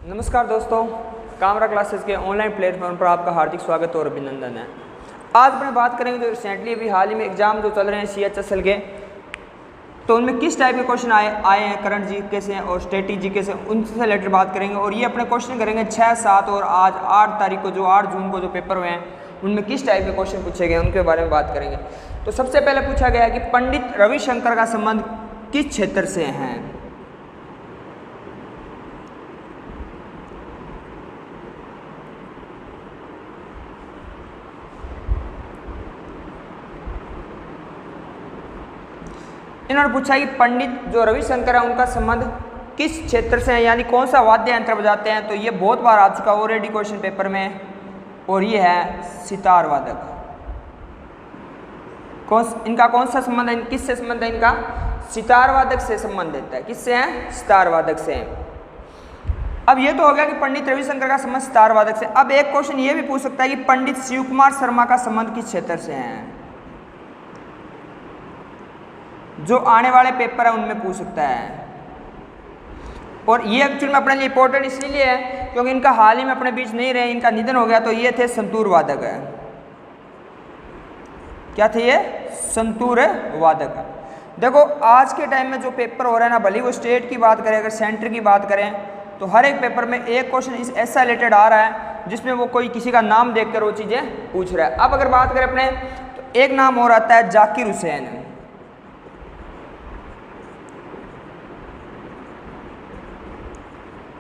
नमस्कार दोस्तों, कामरा क्लासेस के ऑनलाइन प्लेटफॉर्म पर आपका हार्दिक स्वागत और अभिनंदन है। आज अपने बात करेंगे जो रिसेंटली अभी हाल ही में एग्जाम जो चल रहे हैं CHSL के, तो उनमें किस टाइप के क्वेश्चन आए हैं, करंट जीके से और स्टैटिक जीके से, उनसे रिलेटेड बात करेंगे। और ये अपने क्वेश्चन करेंगे 6, 7 और आज 8 तारीख को जो 8 जून को जो पेपर हुए हैं उनमें किस टाइप के क्वेश्चन पूछे गए उनके बारे में बात करेंगे। तो सबसे पहले पूछा गया कि पंडित रविशंकर का संबंध किस क्षेत्र से है। इन्होंने पूछा कि पंडित जो रविशंकर है उनका संबंध किस क्षेत्र से है, यानी कौन सा वाद्य यंत्र बजाते हैं। तो ये बहुत बार आ चुका ऑलरेडी क्वेश्चन पेपर में, और ये है सितार वादक। इनका कौन सा संबंध है, किससे संबंध है इनका? सितार वादक से संबंधित है। किससे है? सितार वादक से। अब ये तो हो गया कि पंडित रविशंकर का संबंध सितार वादक से। अब एक क्वेश्चन ये भी पूछ सकता है कि पंडित शिव कुमार शर्मा का संबंध किस क्षेत्र से है। जो आने वाले पेपर है उनमें पूछ सकता है। और ये एक्चुअली में अपने लिए इंपॉर्टेंट इसलिए है क्योंकि इनका हाल ही में अपने बीच नहीं रहे, इनका निधन हो गया। तो ये थे संतूर वादक है। क्या थे ये? संतूर वादक। देखो आज के टाइम में जो पेपर हो रहा है ना, भले वो स्टेट की बात करें, अगर सेंटर की बात करें, तो हर एक पेपर में एक क्वेश्चन इस ऐसा रिलेटेड आ रहा है जिसमें वो कोई किसी का नाम देखकर वो चीज़ें पूछ रहा है। अब अगर बात करें अपने, तो एक नाम और आता है जाकिर हुसैन।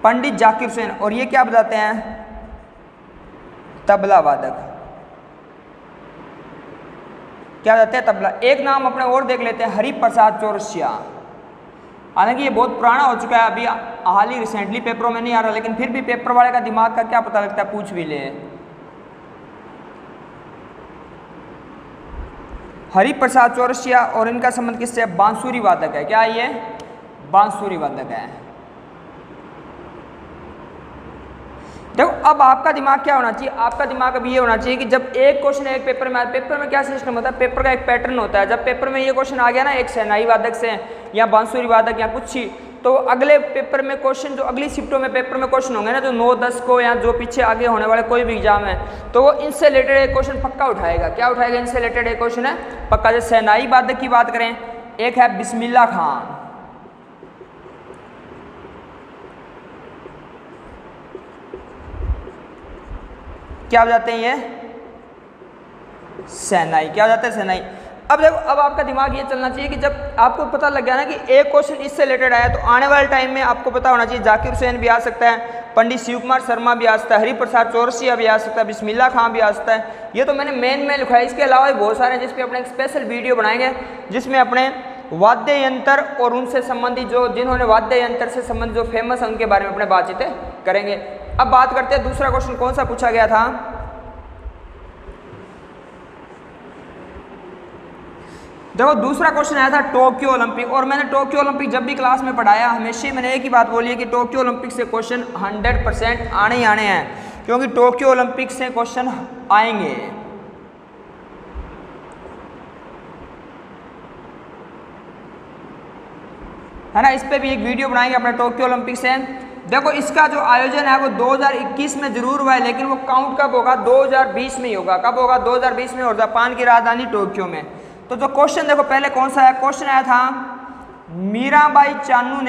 पंडित जाकिर हुसैन, और ये क्या बताते हैं? तबला वादक। क्या बताते हैं? तबला। एक नाम अपने और देख लेते हैं, हरिप्रसाद चौरसिया। हालांकि ये बहुत पुराना हो चुका है, अभी हाल ही रिसेंटली पेपरों में नहीं आ रहा, लेकिन फिर भी पेपर वाले का दिमाग का क्या पता लगता है, पूछ भी ले। हरिप्रसाद चौरसिया, और इनका संबंध किससे? बांसुरी वादक है। क्या ये? बांसुरी वादक है। देखो अब आपका दिमाग क्या होना चाहिए? आपका दिमाग अब ये होना चाहिए कि जब एक क्वेश्चन एक पेपर में आए, पेपर में क्या सिस्टम होता है, पेपर का एक पैटर्न होता है। जब पेपर में ये क्वेश्चन आ गया ना, एक शहनाई वादक से या बांसुरी वादक या कुछ ही, तो अगले पेपर में क्वेश्चन, जो अगली शिफ्टों में पेपर में क्वेश्चन होंगे ना, जो 9-10 को या जो पीछे आगे होने वाले कोई भी एग्जाम है, तो वो इनसे रिलेटेड एक क्वेश्चन पक्का उठाएगा। क्या उठाएगा? इनसे रिलेटेड एक क्वेश्चन है पक्का। जैसे शहनाई वादक की बात करें, एक है बिस्मिल्लाह खान। क्या बजाते हैं ये? शहनाई। क्या बजाते हैं? शहनाई। अब देखो, अब आपका दिमाग ये चलना चाहिए कि जब आपको पता लग गया ना कि एक क्वेश्चन इससे रिलेटेड आया, तो आने वाले टाइम में आपको पता होना चाहिए जाकिर हुसैन भी आ सकता है, पंडित शिव कुमार शर्मा भी आ सकता है, हरिप्रसाद चौरसिया भी आ सकता है, बिस्मिल्लाह खान भी आ सकता है। ये तो मैंने मेन में लिखा है। इसके अलावा भी बहुत सारे हैं जिस पे अपने एक स्पेशल वीडियो बनाएंगे, जिसमें अपने वाद्य यंत्र और उनसे संबंधित जो जिन्होंने वाद्य यंत्र से संबंधित जो फेमस है उनके बारे में अपने बातचीतें करेंगे। अब बात करते हैं दूसरा क्वेश्चन कौन सा पूछा गया था। देखो दूसरा क्वेश्चन आया था टोक्यो ओलंपिक, और मैंने टोक्यो ओलंपिक जब भी क्लास में पढ़ाया हमेशा मैंने एक ही बात बोली है कि टोक्यो ओलंपिक से क्वेश्चन 100% आने ही आने हैं, क्योंकि टोक्यो ओलंपिक से क्वेश्चन आएंगे। है ना, इस पे भी एक वीडियो बनाएंगे अपने टोक्यो ओलंपिक से। देखो इसका जो आयोजन है वो 2021 में जरूर हुआ है, लेकिन वो काउंट कब होगा? 2020 में ही होगा। कब होगा? 2020 में, और जापान की राजधानी टोक्यो में। तो जो क्वेश्चन देखो पहले कौन सा है, क्वेश्चन आया था मीराबाई चानू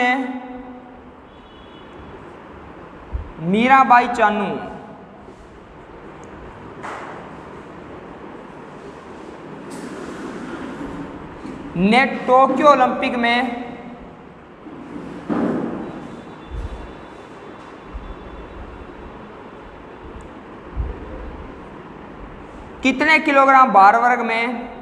ने टोक्यो ओलंपिक में कितने किलोग्राम भार वर्ग में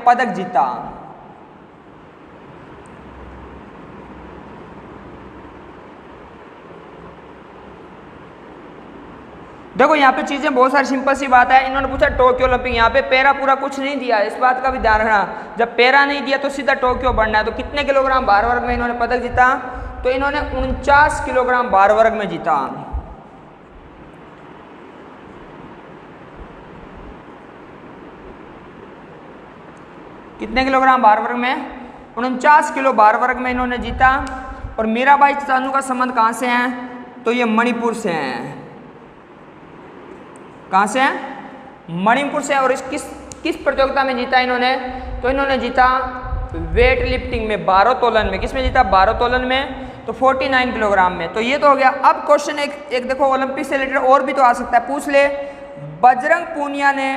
पदक जीता? देखो यहाँ पे चीजें बहुत सारी सिंपल सी बात है। इन्होंने पूछा टोक्यो ओलंपिक, यहाँ पे पैरा पूरा कुछ नहीं दिया, इस बात का भी ध्यान रखना। जब पैरा नहीं दिया तो सीधा टोक्यो बढ़ना है। तो कितने किलोग्राम भार वर्ग में इन्होंने पदक जीता? तो इन्होंने 49 किलोग्राम भार वर्ग में जीता। कितने किलोग्राम भार वर्ग में? 49 किलो भार वर्ग में इन्होंने जीता। और मीराबाई चानू का संबंध कहाँ से है? तो ये मणिपुर से हैं। कहाँ से हैं? मणिपुर से। और इस किस प्रतियोगिता में जीता इन्होंने? तो इन्होंने जीता वेट लिफ्टिंग में, भारोत्तोलन में। किसमें जीता? भारोत्तोलन में। तो 49 किलोग्राम में। तो ये तो हो गया। अब क्वेश्चन एक देखो ओलंपिक से रिलेटेड और भी तो आ सकता है, पूछ ले। बजरंग पूनिया ने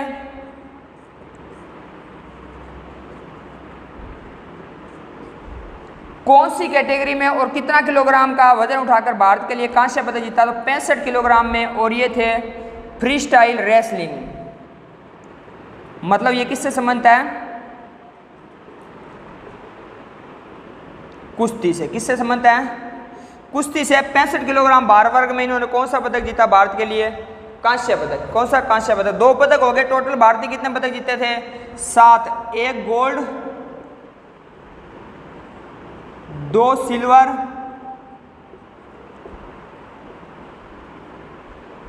कौन सी कैटेगरी में और कितना किलोग्राम का वजन उठाकर भारत के लिए कांस्य पदक जीता? तो 65 किलोग्राम में। और ये थे फ्री स्टाइल रेसलिंग। मतलब ये किससे संबंध है? कुश्ती से। किससे संबंध है? कुश्ती से। 65 किलोग्राम भार वर्ग में इन्होंने कौन सा पदक जीता भारत के लिए? कांस्य पदक। कौन सा? कांस्य पदक। 2 पदक हो गए टोटल। भारतीय कितने पदक जीते थे? 7। 1 गोल्ड, 2 सिल्वर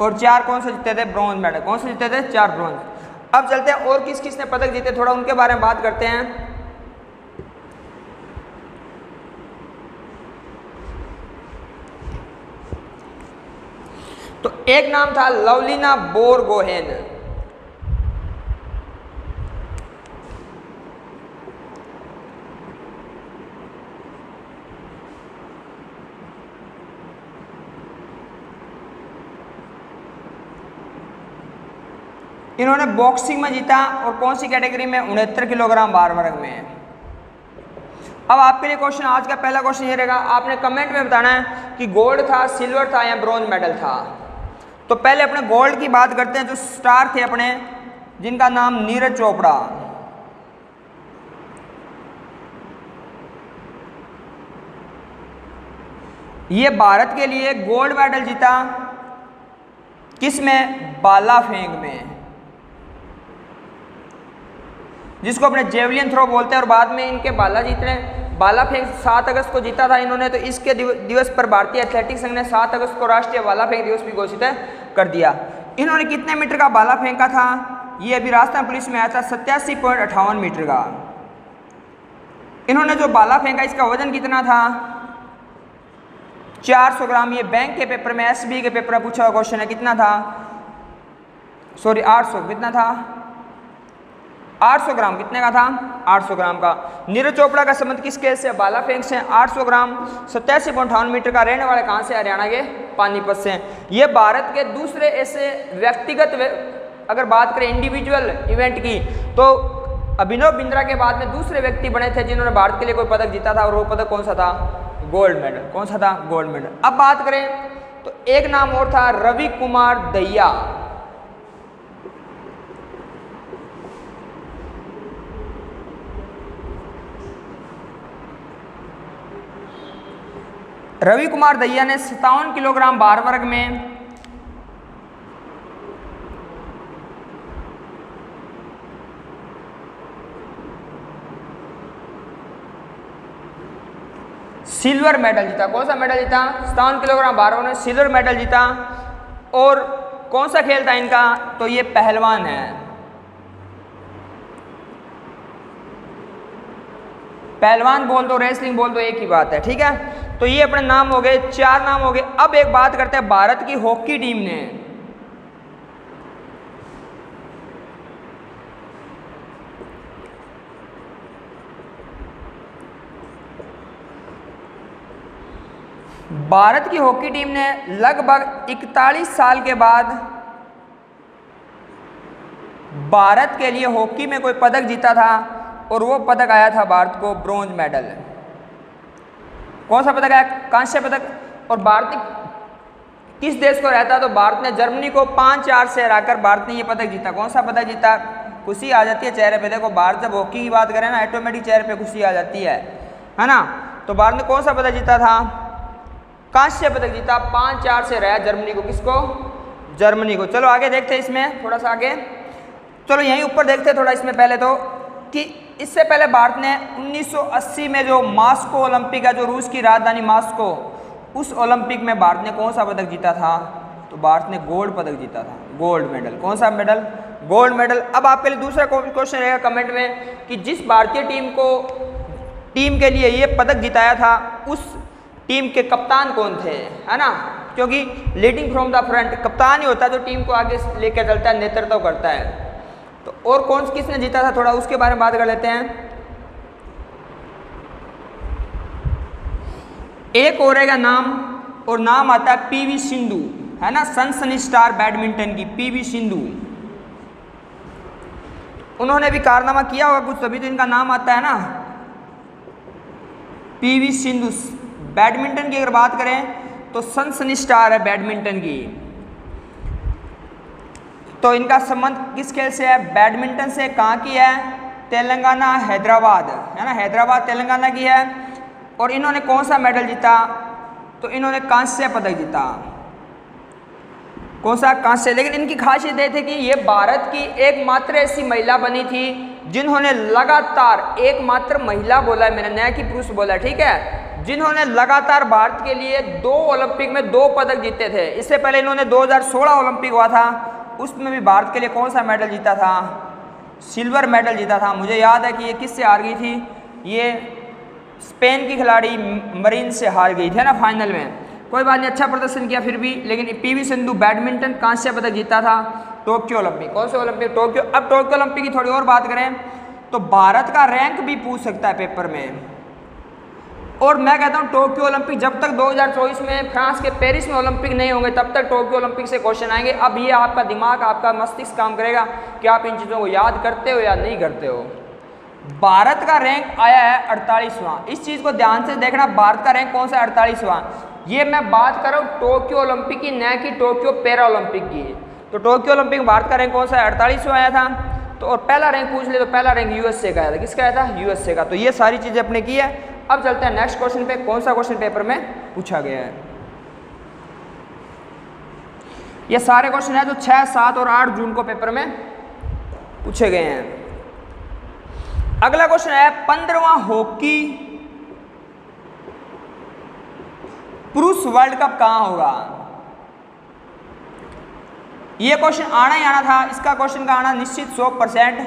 और 4 कौन से जीते थे? Bronze medal. कौन से जीते थे? 4 ब्रॉन्ज। अब चलते हैं और किस किस ने पदक जीते, थोड़ा उनके बारे में बात करते हैं। तो एक नाम था लवलीना बोरगोहेन। इन्होंने बॉक्सिंग में जीता। और कौन सी कैटेगरी में? 69 किलोग्राम भार वर्ग में। अब आपके लिए क्वेश्चन, आज का पहला क्वेश्चन ये रहेगा, आपने कमेंट में बताना है कि गोल्ड था, सिल्वर था या ब्रॉन्ज मेडल था। तो पहले अपने गोल्ड की बात करते हैं। जो स्टार थे अपने, जिनका नाम नीरज चोपड़ा। ये भारत के लिए गोल्ड मेडल जीता। किसमें? भाला फेंक में, जिसको अपने जेवलिन थ्रो बोलते हैं। और बाद में इनके भाला जीतने, भाला फेंक 7 अगस्त को जीता था इन्होंने। तो इसके दिवस पर भारतीय एथलेटिक्स संघ ने 7 अगस्त को राष्ट्रीय भाला फेंक दिवस भी घोषित कर दिया। इन्होंने कितने मीटर का भाला फेंका था? ये अभी राजस्थान पुलिस में आया था 87.58 मीटर का। इन्होंने जो भाला फेंका, इसका वजन कितना था? 400 ग्राम। ये बैंक के पेपर में, एसबी के पेपर में पूछा हुआ क्वेश्चन है। कितना था? सॉरी 800। कितना था? 800 ग्राम। कितने का था? 800 ग्राम का। नीरज चोपड़ा का संबंध किस खेल से? भाला फेंक से। 800 ग्राम 87.58 मीटर का। रहने वाले कहाँ से? हरियाणा के पानीपत से। ये भारत के दूसरे ऐसे व्यक्तिगत, अगर बात करें इंडिविजुअल इवेंट की, तो अभिनव बिंद्रा के बाद में दूसरे व्यक्ति बने थे जिन्होंने भारत के लिए कोई पदक जीता था। और वो पदक कौन सा था? Gold medal. कौन सा था? Gold medal. अब बात करें तो एक नाम और था, रवि कुमार दहिया। रवि कुमार दहिया ने 57 किलोग्राम भार वर्ग में सिल्वर मेडल जीता। कौन सा मेडल जीता? 57 किलोग्राम भार वर्ग में सिल्वर मेडल जीता। और कौन सा खेल था इनका? तो ये पहलवान है। पहलवान बोल दो, रेसलिंग बोल दो, एक ही बात है। ठीक है, तो ये अपने नाम हो गए, 4 नाम हो गए। अब एक बात करते हैं भारत की हॉकी टीम ने। भारत की हॉकी टीम ने लगभग 41 साल के बाद भारत के लिए हॉकी में कोई पदक जीता था। और वो पदक आया था भारत को ब्रॉन्ज मेडल। कौन सा पदक आया? कांस्य पदक। और भारत किस देश को रहता? तो भारत ने जर्मनी को 5-4 से हराकर भारत ने ये पदक जीता। कौन सा पदक जीता? खुशी आ जाती है चेहरे पे। देखो भारत जब हॉकी की बात करें ना, ऑटोमेटिक चेहरे पे खुशी आ जाती है ना। तो भारत ने कौन सा पदक जीता था? कांस्य पदक जीता। 5-4 से रहा जर्मनी को। किसको? जर्मनी को। चलो आगे देखते हैं इसमें, थोड़ा सा आगे चलो, यहीं ऊपर देखते हैं थोड़ा इसमें पहले तो, कि इससे पहले भारत ने 1980 में जो मास्को ओलंपिक है, जो रूस की राजधानी मास्को, उस ओलंपिक में भारत ने कौन सा पदक जीता था? तो भारत ने गोल्ड पदक जीता था, गोल्ड मेडल। कौन सा मेडल? Gold medal. अब आपके लिए दूसरा क्वेश्चन रहेगा कमेंट में कि जिस भारतीय टीम के लिए ये पदक जिताया था उस टीम के कप्तान कौन थे, है ना, क्योंकि लीडिंग फ्रॉम द फ्रंट कप्तान ही होता है जो टीम को आगे लेकर चलता है, नेतृत्व करता है। तो और किसने जीता था, थोड़ा उसके बारे में बात कर लेते हैं। एक और रहेगा नाम, और नाम आता है पीवी सिंधु, है ना, सनसनी स्टार बैडमिंटन की पीवी सिंधु। उन्होंने भी कारनामा किया होगा कुछ, तभी तो इनका नाम आता है ना, पीवी सिंधु। बैडमिंटन की अगर बात करें तो सनसनी स्टार है बैडमिंटन की। तो इनका संबंध किस खेल से है, बैडमिंटन से। कहाँ की है, तेलंगाना हैदराबाद, है ना, हैदराबाद तेलंगाना की है। और इन्होंने कौन सा मेडल जीता, तो इन्होंने कांस्य पदक जीता। कौन सा, कांस्य। लेकिन इनकी खासियत ये थी कि ये भारत की एकमात्र ऐसी महिला बनी थी जिन्होंने लगातार, एकमात्र महिला बोला है मैंने, न कि पुरुष बोला, ठीक है, जिन्होंने लगातार भारत के लिए 2 ओलंपिक में 2 पदक जीते थे। इससे पहले इन्होंने 2016 ओलंपिक हुआ था, उसमें भी भारत के लिए कौन सा मेडल जीता था, सिल्वर मेडल जीता था। मुझे याद है कि ये किससे हार गई थी, ये स्पेन की खिलाड़ी मरीन से हार गई थी ना फाइनल में। कोई बात नहीं, अच्छा प्रदर्शन किया फिर भी। लेकिन पीवी सिंधु बैडमिंटन कांस्य पदक जीता था टोक्यो ओलंपिक। कौन से ओलंपिक, टोक्यो। अब टोक्यो ओलंपिक की थोड़ी और बात करें तो भारत का रैंक भी पूछ सकता है पेपर में। और मैं कहता हूँ टोक्यो ओलंपिक जब तक 2024 में फ्रांस के पेरिस में ओलंपिक नहीं होंगे तब तक टोक्यो ओलंपिक से क्वेश्चन आएंगे। अब ये आपका दिमाग, आपका मस्तिष्क काम करेगा कि आप इन चीज़ों को याद करते हो या नहीं करते हो। भारत का रैंक आया है 48वां। इस चीज़ को ध्यान से देखना, भारत का रैंक कौन सा है, 48वां। ये मैं बात कर रहा हूँ टोक्यो ओलंपिक की, न कि टोक्यो पैरा ओलंपिक की। तो टोक्यो ओलंपिक में भारत का रैंक कौन सा है, 48वां आया था। तो और पहला रैंक पूछ ले तो पहला रैंक यूएसए का आया था। किसका आया था, यूएसए का। तो ये सारी चीज़ें अपने की है। अब चलते हैं नेक्स्ट क्वेश्चन पे। कौन सा क्वेश्चन पेपर में पूछा गया है, ये सारे क्वेश्चन है जो 6, 7 और 8 जून को पेपर में पूछे गए हैं। अगला क्वेश्चन है 15वां हॉकी पुरुष वर्ल्ड कप कहां होगा। ये क्वेश्चन आना ही आना था, इसका क्वेश्चन का आना निश्चित 100%,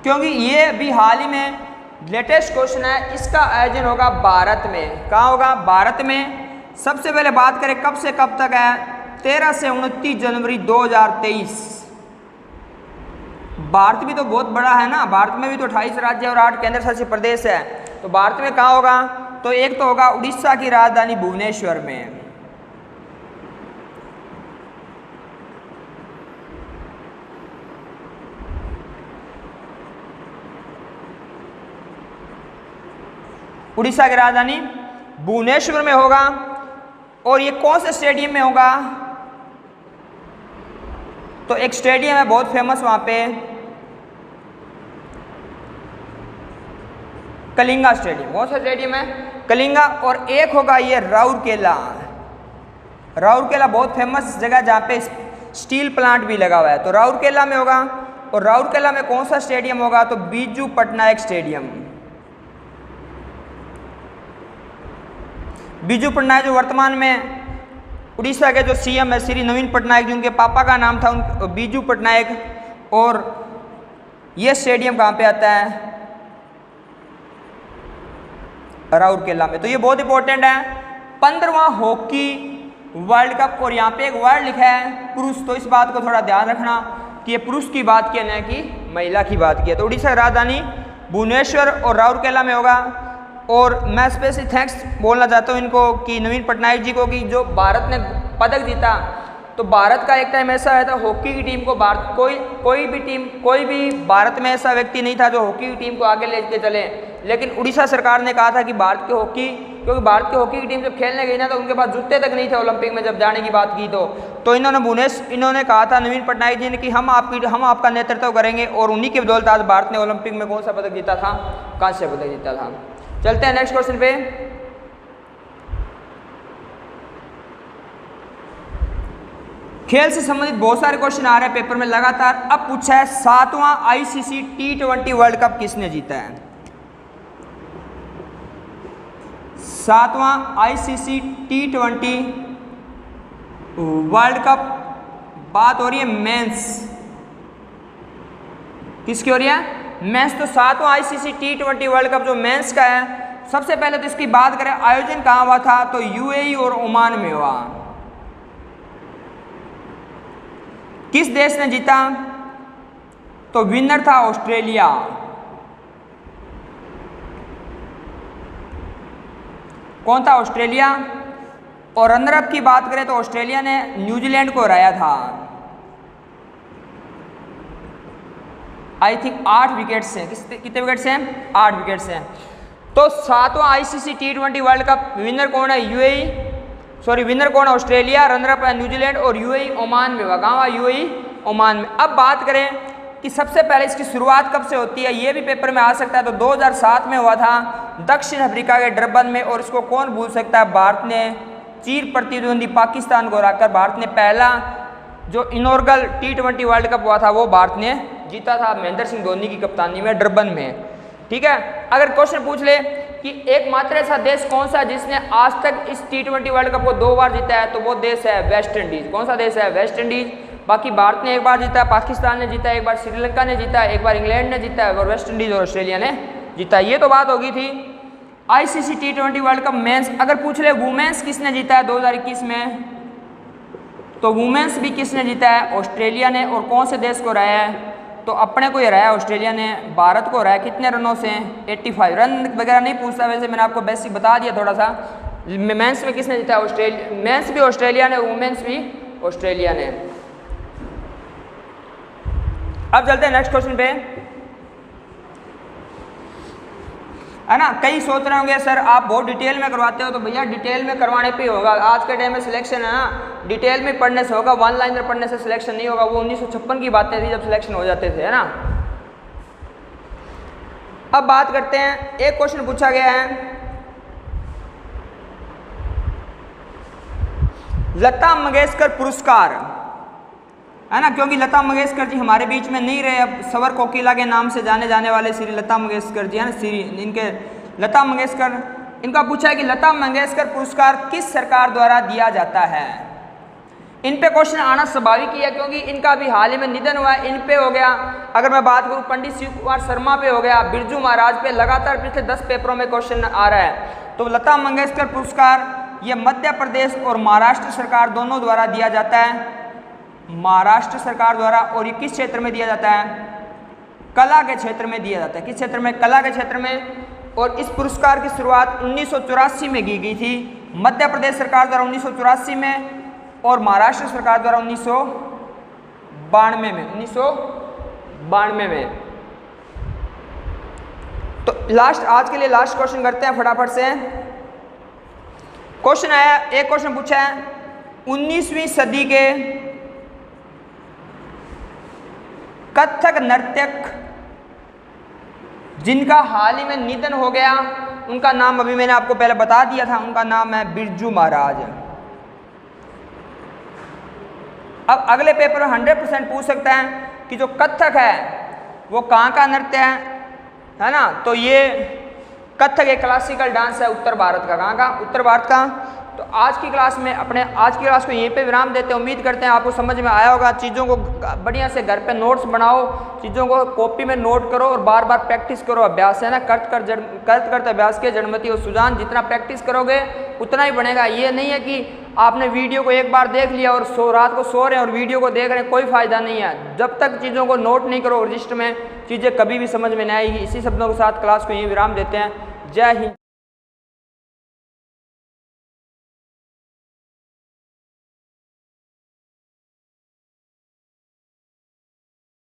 क्योंकि ये अभी हाल ही में लेटेस्ट क्वेश्चन है। इसका आयोजन होगा भारत में। कहाँ होगा, भारत में। सबसे पहले बात करें कब से कब तक है, 13 से 29 जनवरी 2023। भारत भी तो बहुत बड़ा है ना, भारत में भी तो 28 राज्य और 8 केंद्र शासित प्रदेश है। तो भारत में कहाँ होगा, तो एक तो होगा उड़ीसा की राजधानी भुवनेश्वर में। उड़ीसा की राजधानी भुवनेश्वर में होगा। और ये कौन से स्टेडियम में होगा, तो एक स्टेडियम है बहुत फेमस वहां पे, कलिंगा स्टेडियम। कौन सा स्टेडियम है, कलिंगा। और एक होगा ये राउरकेला। राउरकेला बहुत फेमस जगह जहाँ पे स्टील प्लांट भी लगा हुआ है, तो राउरकेला में होगा। और राउरकेला में कौन सा स्टेडियम होगा, तो बीजू पटनायक स्टेडियम। बीजू पटनायक जो वर्तमान में उड़ीसा के जो सीएम है श्री नवीन पटनायक, जिनके पापा का नाम था बीजू पटनायक। और ये स्टेडियम कहाँ पे आता है, राउरकेला में। तो ये बहुत इंपॉर्टेंट है, 15वां हॉकी वर्ल्ड कप। और यहाँ पे एक वर्ड लिखा है पुरुष, तो इस बात को थोड़ा ध्यान रखना कि ये पुरुष की बात की है न कि महिला की बात की है। तो उड़ीसा की राजधानी भुवनेश्वर और राउरकेला में होगा। और मैं स्पेशली थैंक्स बोलना चाहता हूँ इनको कि नवीन पटनायक जी को, कि जो भारत ने पदक जीता। तो भारत का एक टाइम ऐसा आया था हॉकी की टीम को, भारत कोई भी भारत में ऐसा व्यक्ति नहीं था जो हॉकी की टीम को आगे लेके चले। लेकिन उड़ीसा सरकार ने कहा था कि भारत की हॉकी, क्योंकि भारत की हॉकी की टीम जब खेलने गई ना तो उनके पास जूते तक नहीं थे ओलंपिक में जब जाने की बात की। तो इन्होंने कहा था नवीन पटनायक जी ने कि हम आपका नेतृत्व करेंगे। और उन्हीं की बदौलत आज भारत ने ओलंपिक में कौन सा पदक जीता था, कांस्य पदक जीता था। चलते हैं नेक्स्ट क्वेश्चन पे। खेल से संबंधित बहुत सारे क्वेश्चन आ रहे हैं पेपर में लगातार। अब पूछा है 7वां आईसीसी T20 वर्ल्ड कप किसने जीता है। 7वां आईसीसी T20 वर्ल्ड कप, बात हो रही है मेंस, किसकी हो रही है? मेंस। तो 7वां आईसीसी T20 वर्ल्ड कप जो मेंस का है, सबसे पहले तो इसकी बात करें आयोजन कहाँ हुआ था, तो यूएई और ओमान में हुआ। किस देश ने जीता? तो विनर था ऑस्ट्रेलिया। कौन था? ऑस्ट्रेलिया। और रनर अप की बात करें तो ऑस्ट्रेलिया ने न्यूजीलैंड को हराया था, आई थिंक 8 विकेट से। कितने विकेट से? 8 विकेट से। तो 7वां ICC T20 world cup winner कौन है? विनर कौन है? ऑस्ट्रेलिया। रनर अप है न्यूजीलैंड और यूएई ओमान में हुआ। कहाँ हुआ? यूएई ओमान में। अब बात करें कि सबसे पहले इसकी शुरुआत कब से होती है, ये भी पेपर में आ सकता है। तो 2007 में हुआ था दक्षिण अफ्रीका के डरबन में, और इसको कौन भूल सकता है? भारत ने चीर प्रतिद्वंदी पाकिस्तान को हराकर भारत ने पहला जो इनॉग्रल T20 वर्ल्ड कप हुआ था वो भारत ने जीता था, महेंद्र सिंह धोनी की कप्तानी में डरबन में। ठीक है। अगर क्वेश्चन पूछ ले कि एकमात्र ऐसा देश कौन सा जिसने आज तक इस T20 वर्ल्ड कप को 2 बार जीता है, तो वो देश है वेस्ट इंडीज। कौन सा देश है? West Indies. बाकी भारत ने 1 बार जीता है, पाकिस्तान ने जीता है 1 बार, श्रीलंका ने जीता है 1 बार, इंग्लैंड ने जीता है, और वेस्ट इंडीज और ऑस्ट्रेलिया ने जीता है। ये तो बात होगी थी ICC T20 world cup mains. अगर पूछ ले वुमेन्स किसने जीता है 2021 में, तो वुमेन्स भी किसने जीता है? ऑस्ट्रेलिया ने। और कौन से देश को हराया है? तो अपने को ही हराया ऑस्ट्रेलिया ने, भारत को हराया। कितने रनों से? 85 रन वगैरह नहीं पूछता, वैसे मैंने आपको बेसिक बता दिया थोड़ा सा। मेंस में किसने जीता है? ऑस्ट्रेलिया। मेंस भी ऑस्ट्रेलिया ने, वुमेन्स भी ऑस्ट्रेलिया ने। अब चलते हैं नेक्स्ट क्वेश्चन पे, है ना। कई सोच रहे होंगे सर आप बहुत डिटेल में करवाते हो, तो भैया डिटेल में करवाने पे होगा। आज के टाइम में सिलेक्शन है ना, डिटेल में पढ़ने से होगा, 1 लाइनर पढ़ने से सिलेक्शन नहीं होगा। वो 1956 की बातें थी जब सिलेक्शन हो जाते थे, है ना। अब बात करते हैं, एक क्वेश्चन पूछा गया है लता मंगेशकर पुरस्कार, है ना, क्योंकि लता मंगेशकर जी हमारे बीच में नहीं रहे। अब सवर कोकिला के नाम से जाने जाने वाले श्री लता मंगेशकर जी, है ना, श्री इनके लता मंगेशकर, इनका पूछा है कि लता मंगेशकर पुरस्कार किस सरकार द्वारा दिया जाता है। इन पे क्वेश्चन आना स्वाभाविक ही है, क्योंकि इनका भी हाल ही में निधन हुआ है। इन पे हो गया, अगर मैं बात करूँ पंडित शिव कुमार शर्मा पे हो गया, बिरजू महाराज पे, लगातार पिछले 10 पेपरों में क्वेश्चन आ रहा है। तो लता मंगेशकर पुरस्कार ये मध्य प्रदेश और महाराष्ट्र सरकार दोनों द्वारा दिया जाता है, महाराष्ट्र सरकार द्वारा। और ये किस क्षेत्र में दिया जाता है? कला के क्षेत्र में दिया जाता है। किस क्षेत्र में? कला के क्षेत्र में। और इस पुरस्कार की शुरुआत 1984 में की गई थी, मध्य प्रदेश सरकार द्वारा 1984 में, और महाराष्ट्र सरकार द्वारा 1992 में। तो लास्ट, आज के लिए लास्ट क्वेश्चन करते हैं फटाफट से। क्वेश्चन आया, एक क्वेश्चन पूछा है 19वीं सदी के कथक नर्तक जिनका हाल ही में निधन हो गया, उनका नाम अभी मैंने आपको पहले बता दिया था, उनका नाम है बिरजू महाराज। अब अगले पेपर में 100% पूछ सकता है कि जो कथक है वो कहाँ का नृत्य है ना। तो ये कथक एक क्लासिकल डांस है उत्तर भारत का। कहाँ का? उत्तर भारत का। तो आज की क्लास में आज की क्लास को यहीं पे विराम देते हैं। उम्मीद करते हैं आपको समझ में आया होगा। चीज़ों को बढ़िया से घर पे नोट्स बनाओ, चीज़ों को कॉपी में नोट करो और बार बार प्रैक्टिस करो। अभ्यास है ना, करते अभ्यास के जड़मति और सुजान। जितना प्रैक्टिस करोगे उतना ही बनेगा। ये नहीं है कि आपने वीडियो को एक बार देख लिया और रात को सो रहे हैं और वीडियो को देख रहे हैं, कोई फ़ायदा नहीं है। जब तक चीज़ों को नोट नहीं करो रजिस्टर में, चीज़ें कभी भी समझ में नहीं आएगी। इसी शब्दों के साथ क्लास को यहीं विराम देते हैं। जय हिंद।